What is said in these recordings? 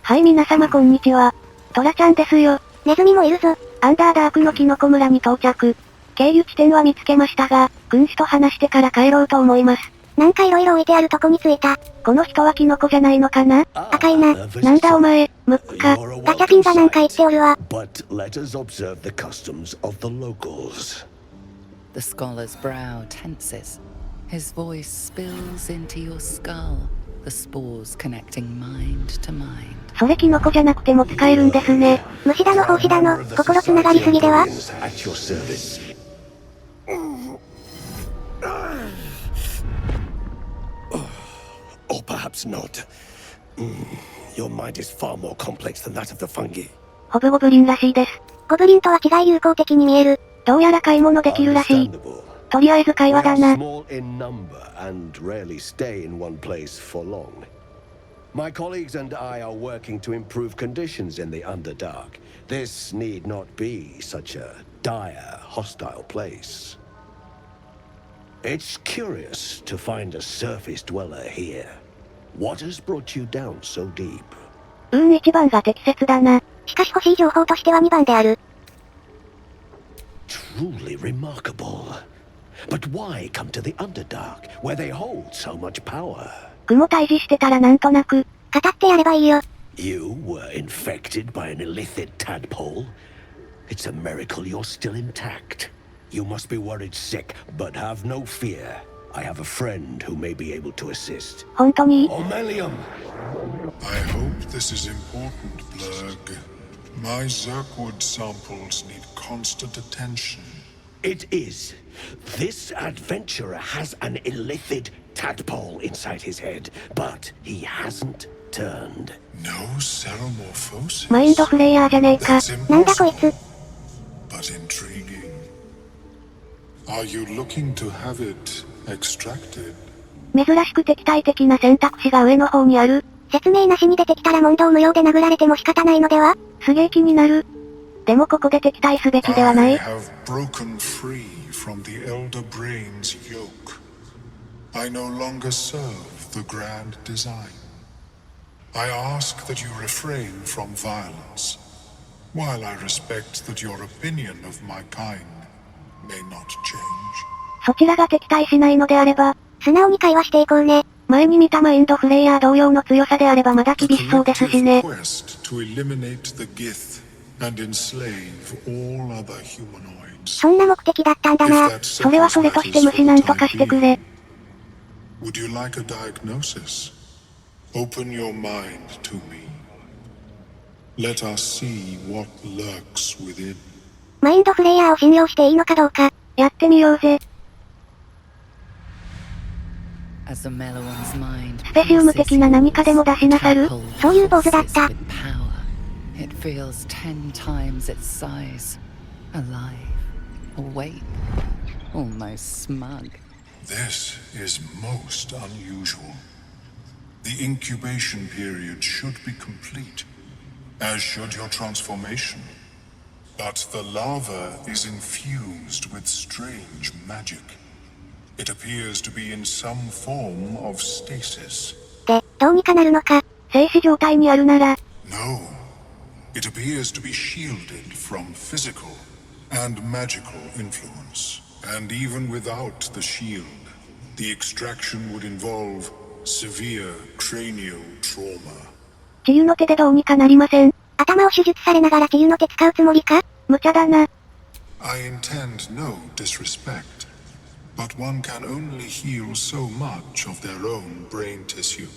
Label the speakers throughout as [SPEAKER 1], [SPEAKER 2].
[SPEAKER 1] はい皆様こんにちは。トラちゃんですよ。
[SPEAKER 2] ネズミもいるぞ。
[SPEAKER 1] アンダーダークのキノコ村に到着。経由地点は見つけましたが、君主と話してから帰ろうと思います。
[SPEAKER 2] なんか色々置いてあるとこに着いた。
[SPEAKER 1] この人はキノコじゃないのかな？
[SPEAKER 2] 赤いな。
[SPEAKER 1] なんだお前、ムックか。
[SPEAKER 2] ガチャピンがなんか言っておるわ。
[SPEAKER 3] But let us observe the customs of the locals.
[SPEAKER 4] The scholar's brow tenses. His voice spills into your skull, the spores connecting mind to mind.
[SPEAKER 1] それキノコじゃなくても使えるんですね。
[SPEAKER 2] 虫だの胞子だの、心つながりすぎでは？
[SPEAKER 3] At your service. Or perhaps not. Your mind is far more complex than that of the fungi.
[SPEAKER 1] ホブゴブリンらしいです。
[SPEAKER 2] ゴブリンとは違い友好的に見える。
[SPEAKER 1] どうやら買い物できるらしい。とりあえず会話だな。
[SPEAKER 3] Small in number and rarely stay in one place for long. My colleagues and I are working to improve conditions in the Underdark. This need not be such a dire, hostile place. It's curious to find a surface dweller here. What has brought you down so deep?
[SPEAKER 1] 1番が適切だな。
[SPEAKER 2] しかし欲しい情報としては2番である。
[SPEAKER 3] Truly remarkable. But why come to the Underdark, where they hold so much power?
[SPEAKER 1] 雲退治してたらなんとなく。
[SPEAKER 2] 語ってやればいいよ。
[SPEAKER 3] You were infected by an illithid tadpole? It's a miracle you're still intact. You must be worried sick, but have no fear. I have a friend who may be able to assist.
[SPEAKER 1] 本当に？
[SPEAKER 3] Omelium!
[SPEAKER 5] I hope this is important, Blurg. My Zerkwood samples need constant attention.
[SPEAKER 3] It is. This adventurer has an illithid tadpole inside his head, but he hasn't turned.
[SPEAKER 5] No ceremorphosis?
[SPEAKER 1] マインドフレイヤーじゃねえか。
[SPEAKER 5] That's
[SPEAKER 2] なんだこいつ。
[SPEAKER 5] impossible, but intriguing. Are you looking to have it extracted?
[SPEAKER 1] 珍しく敵対的な選択肢が上の方にある。
[SPEAKER 2] 説明なしに出てきたら問答無用で殴られても仕方ないのでは？
[SPEAKER 1] すげえ気になる。でもここで敵対すべきではな
[SPEAKER 5] I
[SPEAKER 1] い。
[SPEAKER 5] have broken free from the Elder Brain's yoke. I no longer serve the grand design. I ask that you refrain from violence, while I respect that your opinion of my kind may not change.
[SPEAKER 1] そちらが敵対しないのであれば、
[SPEAKER 2] 素直に会話していこうね。
[SPEAKER 1] 前に見たマインドフレイヤー同様の強さであればまだ厳しそうですしね。
[SPEAKER 5] Quest to eliminate the Gith and enslave all other humanoids.
[SPEAKER 2] そんな目的だったんだ
[SPEAKER 5] If
[SPEAKER 2] な。
[SPEAKER 5] that
[SPEAKER 1] それはそれとして
[SPEAKER 5] settles
[SPEAKER 1] 虫なんとかしてくれ。
[SPEAKER 5] Would you like a diagnosis? Open your mind to me. Let us see what lurks within.
[SPEAKER 2] マインドフレイヤーを信用していいのかどうか。
[SPEAKER 1] やってみようぜ。
[SPEAKER 4] As the Meloan's mind
[SPEAKER 1] スペシウム的な何かでも出しなさる。
[SPEAKER 2] そういうポーズだった
[SPEAKER 4] with power, it feels 10 times its size. Alive, awake, almost smug.
[SPEAKER 5] This is most unusual. The incubation period should be complete, as should your transformation. But the larva is infused with strange magic. It appears to be in some form of stasis.
[SPEAKER 2] で、どうにかなるのか。
[SPEAKER 1] 静止状態にあるなら、
[SPEAKER 5] No, it appears to be shielded from physical and magical influence. And even without the shield, the extraction would involve severe cranial trauma.
[SPEAKER 1] 治癒の手でどうにかなりません。
[SPEAKER 2] 頭を手術されながら治癒の手使うつもりか？
[SPEAKER 1] 無茶だな。
[SPEAKER 5] I intend no disrespect, but one can only heal so much of their own brain tissue.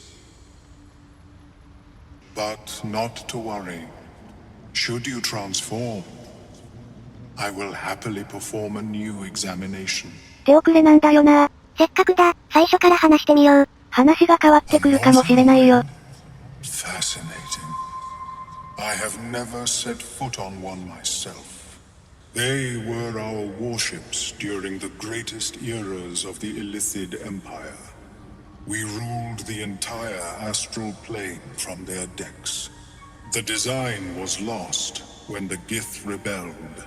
[SPEAKER 5] But not to worry. Should you transform, I will happily perform a new examination.
[SPEAKER 1] 手遅れなんだよな。
[SPEAKER 2] せっかくだ、最初から話してみよう。
[SPEAKER 1] 話が変わってくるかもしれないよ。
[SPEAKER 5] Fascinating. I have never set foot on one myself. They were our warships during the greatest eras of the Illithid Empire. We ruled the entire astral plane from their decks. The design was lost when the Gith rebelled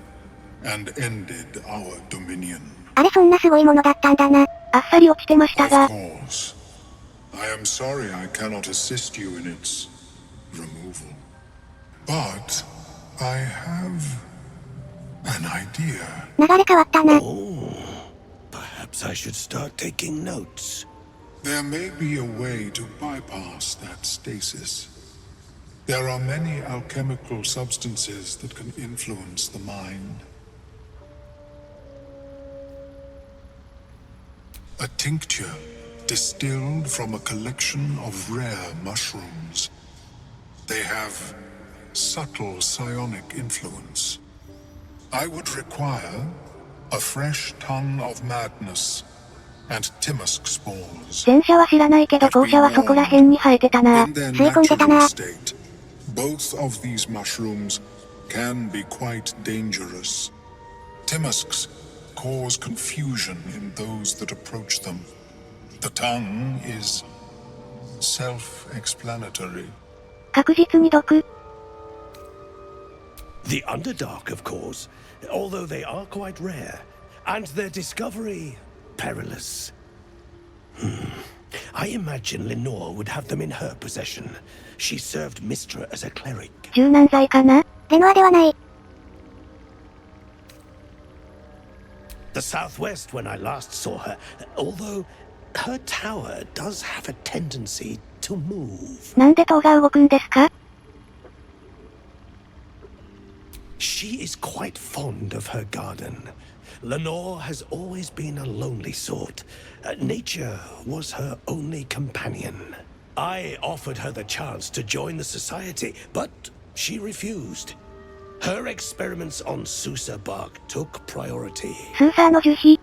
[SPEAKER 5] and ended our dominion.
[SPEAKER 2] あれそんなすごいものだったんだな。
[SPEAKER 1] あっさり落ちてました
[SPEAKER 5] Of
[SPEAKER 1] が、
[SPEAKER 5] course. I am sorry I cannot assist you in its removal. But I have an idea.
[SPEAKER 2] 流れ変わったな。
[SPEAKER 3] Perhaps I should start taking notes.
[SPEAKER 5] There may be a way to bypass that stasis. There are many alchemical substances that can influence the mind. A tincture distilled from a collection of rare mushrooms. They have subtle psionic influence. I would require a fresh ton of madness and Timusk spores.
[SPEAKER 1] 前者は知らないけど後者はそこら辺に生えてたな。
[SPEAKER 5] In their
[SPEAKER 2] 吸い込んでたな。
[SPEAKER 5] natural state, both of these mushrooms can be quite dangerous. Timusks cause confusion in those that approach them. The tongue is self-explanatory.
[SPEAKER 1] 確実に毒。
[SPEAKER 3] The Underdark, of course, although they are quite rare, and their discovery perilous. I imagine Lenore would have them in her possession. She served Mystra as a cleric.
[SPEAKER 1] 柔軟剤かな？
[SPEAKER 2] レノアではない。
[SPEAKER 3] The Southwest when I last saw her, although her tower does have a tendency to move.
[SPEAKER 1] なんで塔が動くんですか？
[SPEAKER 3] She is quite fond of her garden. Lenore has always been a lonely sort. Nature was her only companion. I offered her the chance to join the society, but she refused. Her experiments on Susa bark took priority.
[SPEAKER 1] スーサーの樹皮。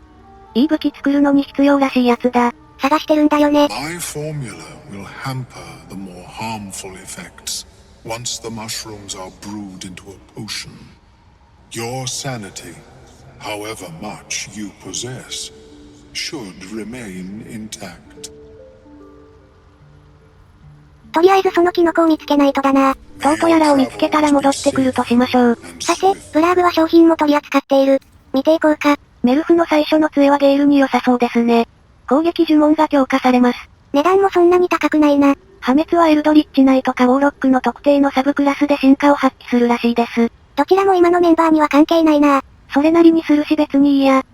[SPEAKER 1] いい武器作るのに必要らしいやつだ。
[SPEAKER 2] 探してるんだよね。
[SPEAKER 5] My formula will hamper the more harmful effects once the mushrooms are brewed into a potion. Your sanity, however much you possess, should remain intact.
[SPEAKER 2] とりあえずそのキノコを見つけないとだな。
[SPEAKER 1] 塔とやらを見つけたら戻ってくるとしましょう。
[SPEAKER 2] さて、ブラーグは商品も取り扱っている。見ていこうか。
[SPEAKER 1] メルフの最初の杖はゲールに良さそうですね。攻撃呪文が強化されます。
[SPEAKER 2] 値段もそんなに高くないな。
[SPEAKER 1] 破滅はエルドリッチナイトかウォーロックの特定のサブクラスで進化を発揮するらしいです。
[SPEAKER 2] どちらも今のメンバーには関係ないな。
[SPEAKER 1] それなりにするし別にいいや。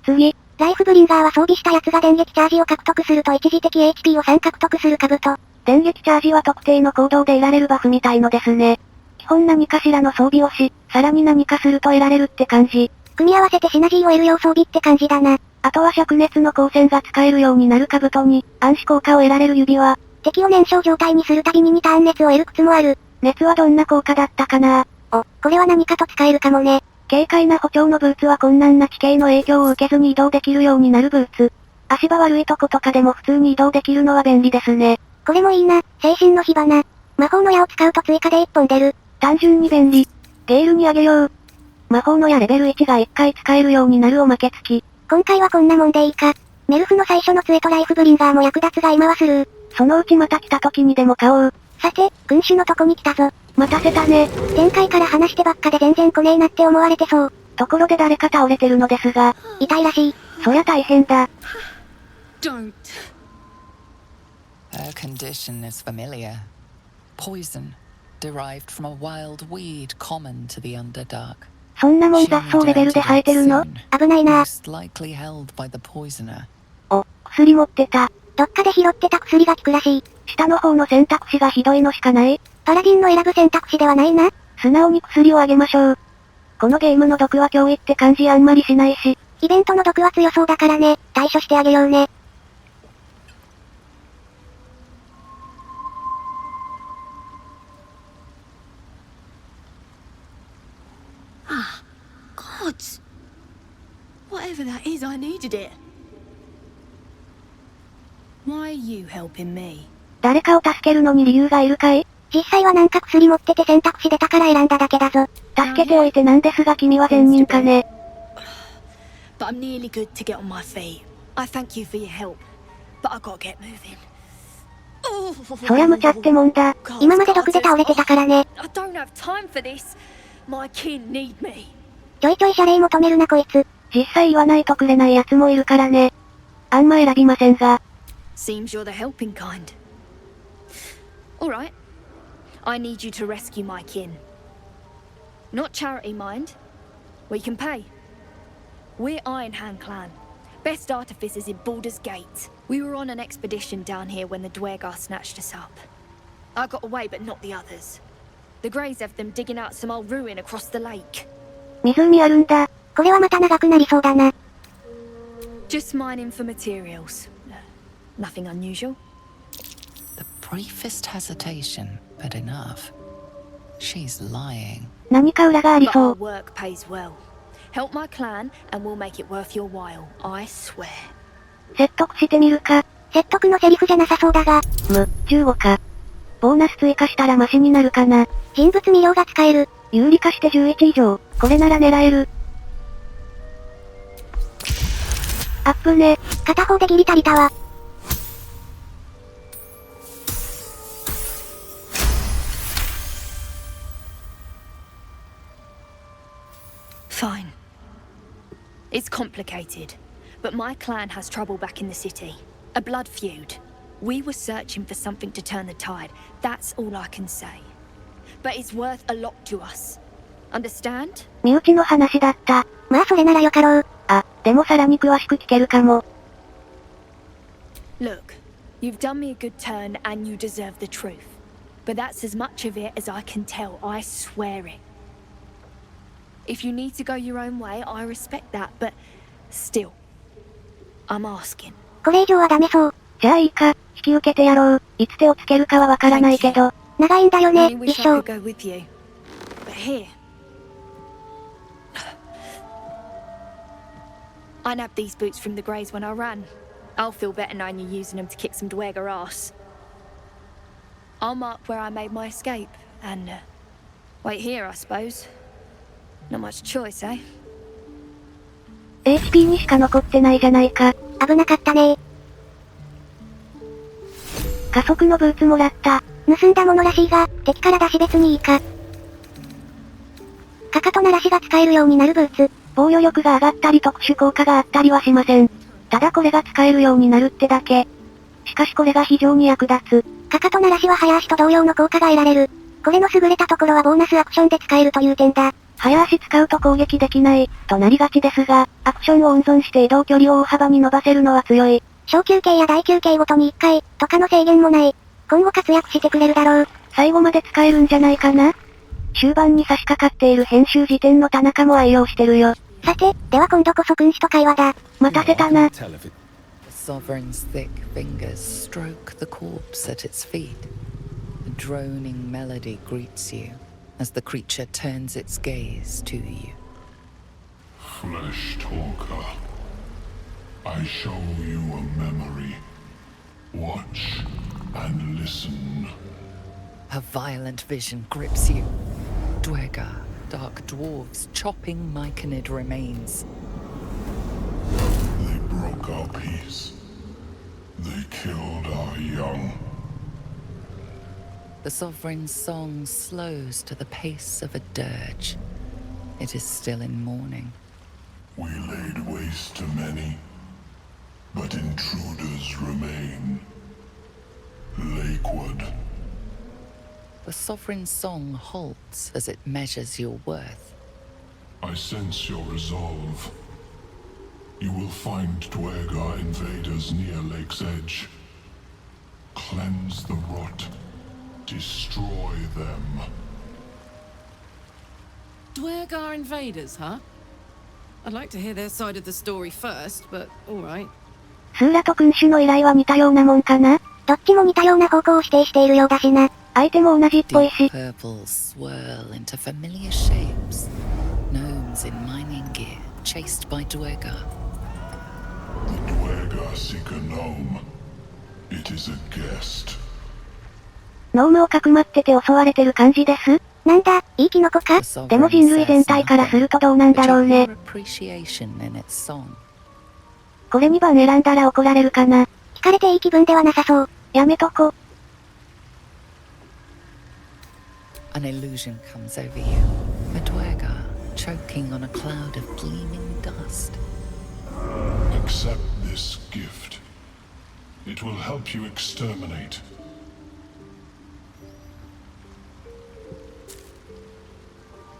[SPEAKER 1] 次。
[SPEAKER 2] ライフブリンガーは装備したやつが電撃チャージを獲得すると一時的 HP を3獲得する兜。
[SPEAKER 1] 電撃チャージは特定の行動で得られるバフみたいのですね。基本何かしらの装備をし、さらに何かすると得られるって感じ。
[SPEAKER 2] 組み合わせてシナジーを得るよう装備って感じだな。
[SPEAKER 1] あとは灼熱の光線が使えるようになる兜に、暗視効果を得られる指輪。
[SPEAKER 2] 敵を燃焼状態にするたびに2ターン熱を得る靴もある。
[SPEAKER 1] 熱はどんな効果だったかな？
[SPEAKER 2] お、これは何かと使えるかもね。
[SPEAKER 1] 軽快な歩調のブーツは困難な地形の影響を受けずに移動できるようになるブーツ。足場悪いとことかでも普通に移動できるのは便利ですね。
[SPEAKER 2] これもいいな、精神の火花。魔法の矢を使うと追加で1本出る。
[SPEAKER 1] 単純に便利。ゲールにあげよう。魔法の矢レベル1が1回使えるようになるおまけ付き。
[SPEAKER 2] 今回はこんなもんでいいか。メルフの最初の杖とライフブリンガーも役立つが今はスルー。
[SPEAKER 1] そのうちまた来た時にでも買おう。
[SPEAKER 2] さて、君主のとこに来たぞ。
[SPEAKER 1] 待たせたね。
[SPEAKER 2] 前回から話してばっかで全然来ねえなって思われてそう。
[SPEAKER 1] ところで誰か倒れてるのですが。
[SPEAKER 2] 痛いらしい。
[SPEAKER 1] そりゃ大変だ。
[SPEAKER 4] Don't. Her condition is familiar. Poison, derived from a wild weed common to the Underdark.
[SPEAKER 1] そんなもん雑草レベルで生えてるの？
[SPEAKER 2] 危ないな。
[SPEAKER 4] Most likely held by the poisoner.
[SPEAKER 1] お、薬持ってた。
[SPEAKER 2] どっかで拾ってた薬が効くらしい。
[SPEAKER 1] 下の方の選択肢がひどいのしかない。
[SPEAKER 2] パラディンの選ぶ選択肢ではないな。
[SPEAKER 1] 素直に薬をあげましょう。このゲームの毒は脅威って感じあんまりしないし。
[SPEAKER 2] イベントの毒は強そうだからね、対処してあげようね。
[SPEAKER 6] Ah, gods. Whatever that is, I needed it. Why are you helping me?
[SPEAKER 1] 誰かを助けるのに理由がいるかい？
[SPEAKER 2] 実際はなんか薬持ってて選択肢出たから選んだだけだぞ。
[SPEAKER 1] 助けておいてなんですが君は善人かね。
[SPEAKER 6] But I'm nearly good to get on my feet. I thank you for your help. But I gotta get moving.
[SPEAKER 1] そりゃ無茶ってもんだ。
[SPEAKER 2] 今まで毒で倒れてたからね。
[SPEAKER 6] I don't have time for this. My kin need me.
[SPEAKER 2] ちょいちょい謝礼求めるなこいつ。
[SPEAKER 1] 実際言わないとくれない奴もいるからね。あんま選びませんが。
[SPEAKER 6] Seems you're the helping kind. Alright. I need you to rescue my kin. Not charity, mind. We can pay. We're Iron Hand Clan. Best artificers in Baldur's Gate. We were on an expedition down here when the Dwergar snatched us up. I got away, but not the others. The Greys have them digging out some old ruin across the lake.
[SPEAKER 1] 湖あるんだ。
[SPEAKER 2] これはまた長くなりそうだな。
[SPEAKER 6] Just mining for materials. Nothing unusual.
[SPEAKER 4] The briefest hesitation, but enough. She's lying.
[SPEAKER 1] 何か裏があり
[SPEAKER 6] But
[SPEAKER 1] そ
[SPEAKER 6] our
[SPEAKER 1] う。
[SPEAKER 6] work pays well. Help my clan, and we'll make it worth your while. I swear.
[SPEAKER 1] 説得してみるか。
[SPEAKER 2] 説得のセリフじゃなさそうだが、
[SPEAKER 1] 15か。ボーナス追加したらマシになるかな。
[SPEAKER 2] 人物魅了が使える。
[SPEAKER 1] 有利化して11以上。これなら狙える。アップね。
[SPEAKER 2] 片方でギリ足りたわ。
[SPEAKER 6] Fine. It's complicated, but my clan has trouble back in the city. A blood feud. We were searching for something to turn the tide. That's all I can say. But it's worth a lot to us. Understand?
[SPEAKER 1] 身内の話だった。
[SPEAKER 2] まあそれならよかろう。
[SPEAKER 1] あ、でもさらに詳しく聞けるかも。
[SPEAKER 6] Look, you've done me a good turn and you deserve the truth. But that's as much of it as I can tell, I swear it. If you need to go your own way, I respect that, but still, I'm asking.
[SPEAKER 2] これ以上はダメそう。
[SPEAKER 1] じゃあいいか、引き受けてやろう。いつ手をつけるかはわからないけど。
[SPEAKER 2] 長いんだよね、
[SPEAKER 6] I really
[SPEAKER 2] 一
[SPEAKER 6] wish I
[SPEAKER 2] 生。
[SPEAKER 6] could go with you. But here. I nabbed these boots from the Greys when I ran. I'll feel better knowing you're using them to kick some Dwergar ass. I'll mark where I made my escape, and wait here, I suppose. Not much choice, eh?
[SPEAKER 1] HP にしか残ってないじゃないか。
[SPEAKER 2] 危なかったね。
[SPEAKER 1] 加速のブーツもらった。
[SPEAKER 2] 盗んだものらしいが、敵から出し別にいいか。かかとならしが使えるようになるブーツ。
[SPEAKER 1] 防御力が上がったり特殊効果があったりはしません。ただこれが使えるようになるってだけ。しかしこれが非常に役立つ。
[SPEAKER 2] かかとならしは早足と同様の効果が得られる。これの優れたところはボーナスアクションで使えるという点だ。
[SPEAKER 1] 早足使うと攻撃できない、となりがちですが、アクションを温存して移動距離を大幅に伸ばせるのは強い。
[SPEAKER 2] 小休憩や大休憩ごとに1回、とかの制限もない。今後活躍してくれるだろう。
[SPEAKER 1] 最後まで使えるんじゃないかな。終盤に差し掛かっている編集時点の田中も愛用してるよ。
[SPEAKER 2] さて、では今度こそ君主と会話だ。
[SPEAKER 1] 待たせたな。
[SPEAKER 4] The sovereign's thick fingers stroke the corpse at its feet. A droning melody greets you as the creature turns its gaze to you.
[SPEAKER 5] Flesh talker, I show you a memory. Watch and listen.
[SPEAKER 4] A violent vision grips you. Dwergar, dark dwarves chopping Myconid remains.
[SPEAKER 5] They broke our peace. They killed our young.
[SPEAKER 4] The sovereign's song slows to the pace of a dirge. It is still in mourning.
[SPEAKER 5] We laid waste to many, but intruders remain. Lakewood.
[SPEAKER 4] The sovereign's song halts as it measures your worth.
[SPEAKER 5] I sense your resolve. You will find Dwergar invaders near Lake's Edge. Cleanse the rot. Destroy them.
[SPEAKER 7] Dwergar invaders, huh? I'd like to hear their side of the story first, but alright.
[SPEAKER 1] スーラと君主の依頼は似たようなもんかな。
[SPEAKER 2] どっちも似たような方向を指定しているようだしな。
[SPEAKER 1] 相手も同じっぽい
[SPEAKER 4] Deep
[SPEAKER 1] し。
[SPEAKER 4] purple swirl into familiar shapes. Gnomes in mining gear, chased by Dwergar.
[SPEAKER 5] The Dwergar seek a gnome. It is a guest.
[SPEAKER 1] ノームをかくまってて襲われてる感じです。
[SPEAKER 2] なんだ、いいキノコか？
[SPEAKER 4] The
[SPEAKER 1] でも
[SPEAKER 4] sovereign
[SPEAKER 1] 人類
[SPEAKER 4] says
[SPEAKER 1] 全体からす
[SPEAKER 4] nothing,
[SPEAKER 1] るとどうなんだ
[SPEAKER 4] but
[SPEAKER 1] ろう
[SPEAKER 4] you
[SPEAKER 1] ね
[SPEAKER 4] hear。appreciation in its song.
[SPEAKER 1] これ2番選んだら怒られるかな。
[SPEAKER 2] 惹かれていい気分ではなさそう。
[SPEAKER 1] やめとこ。
[SPEAKER 4] An illusion comes over you. A Dwergar choking on a cloud of gleaming dust.
[SPEAKER 5] Accept this gift. It will help you exterminate.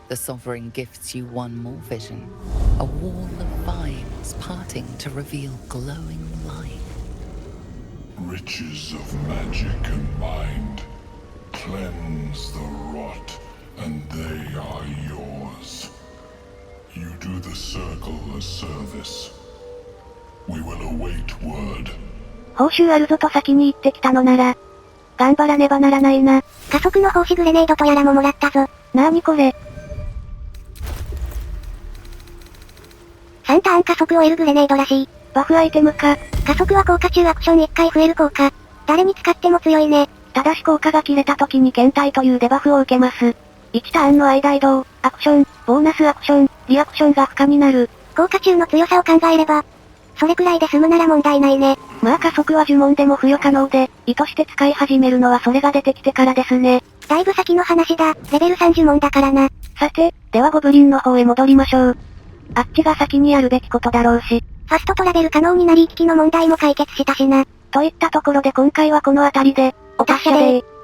[SPEAKER 4] The Sovereign gifts you one more vision. A wall of vines parting to reveal glowing light.
[SPEAKER 5] Riches of magic and mind. Cleanse the rot, and they are yours. You do the circle a service. We will await word.
[SPEAKER 1] 報酬あるぞと先に言ってきたのなら、頑張らねばならないな。
[SPEAKER 2] 加速の奉仕グレネードとやらももらったぞ。
[SPEAKER 1] なーにこれ。
[SPEAKER 2] 3ターン加速を得るグレネードらしい。
[SPEAKER 1] バフアイテムか。
[SPEAKER 2] 加速は効果中アクション1回増える効果。誰に使っても強いね。
[SPEAKER 1] ただし効果が切れた時に検体というデバフを受けます。1ターンの間移動、アクション、ボーナスアクション、リアクションが不可になる。
[SPEAKER 2] 効果中の強さを考えれば、それくらいで済むなら問題ないね。
[SPEAKER 1] まあ加速は呪文でも付与可能で、意図して使い始めるのはそれが出てきてからですね。
[SPEAKER 2] だいぶ先の話だ。レベル3呪文だからな。
[SPEAKER 1] さて、ではゴブリンの方へ戻りましょう。あっちが先にやるべきことだろうし。
[SPEAKER 2] ファストトラベル可能になり行き来の問題も解決したしな。
[SPEAKER 1] といったところで今回はこの辺りで、お達者でー。